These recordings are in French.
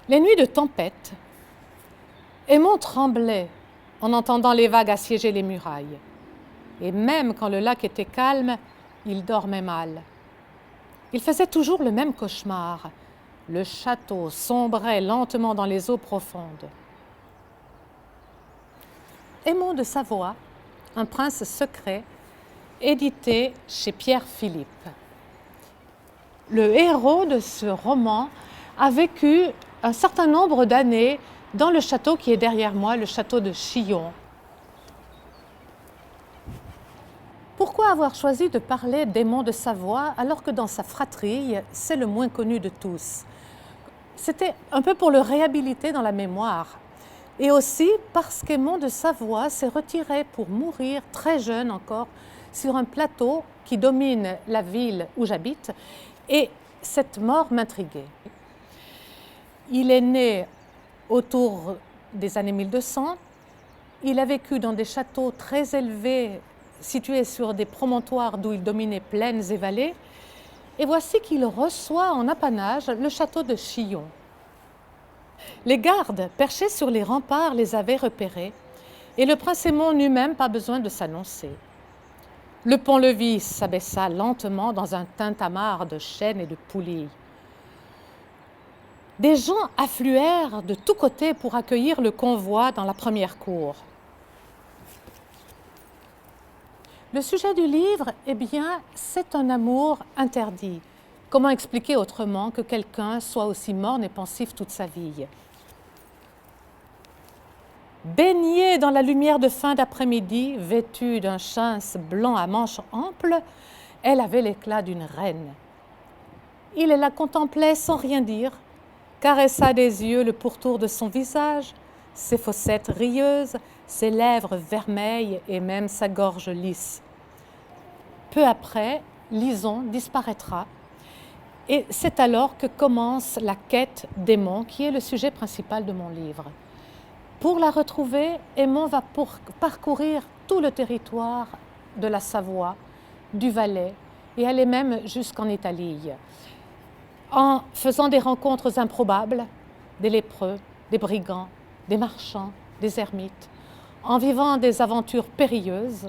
Les nuits de tempête, Aymon tremblait en entendant les vagues assiéger les murailles. Et même quand le lac était calme, il dormait mal. Il faisait toujours le même cauchemar. Le château sombrait lentement dans les eaux profondes. Aymon de Savoie, un prince secret, édité chez Pierre Philippe. Le héros de ce roman a vécu un certain nombre d'années dans le château qui est derrière moi, le château de Chillon. Pourquoi avoir choisi de parler d'Aymon de Savoie alors que dans sa fratrie, c'est le moins connu de tous? C'était un peu pour le réhabiliter dans la mémoire. Et aussi parce qu'Aymon de Savoie s'est retiré pour mourir très jeune encore sur un plateau qui domine la ville où j'habite. Et cette mort m'intriguait. Il est né autour des années 1200. Il a vécu dans des châteaux très élevés situés sur des promontoires d'où il dominait plaines et vallées. Et voici qu'il reçoit en apanage le château de Chillon. Les gardes perchés sur les remparts les avaient repérés et le prince Aymon n'eut même pas besoin de s'annoncer. Le pont-levis s'abaissa lentement dans un tintamarre de chênes et de poulies. Des gens affluèrent de tous côtés pour accueillir le convoi dans la première cour. Le sujet du livre, eh bien, c'est un amour interdit. Comment expliquer autrement que quelqu'un soit aussi morne et pensif toute sa vie? Baignée dans la lumière de fin d'après-midi, vêtue d'un chintz blanc à manches amples, elle avait l'éclat d'une reine. Il la contemplait sans rien dire, caressa des yeux le pourtour de son visage, ses fossettes rieuses, ses lèvres vermeilles et même sa gorge lisse. Peu après, Lison disparaîtra et c'est alors que commence la quête d'Aymon, qui est le sujet principal de mon livre. Pour la retrouver, Aymon va parcourir tout le territoire de la Savoie, du Valais et aller même jusqu'en Italie, en faisant des rencontres improbables, des lépreux, des brigands, des marchands, des ermites, en vivant des aventures périlleuses.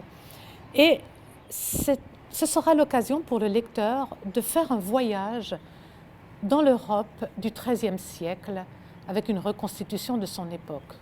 Et ce sera l'occasion pour le lecteur de faire un voyage dans l'Europe du XIIIe siècle avec une reconstitution de son époque.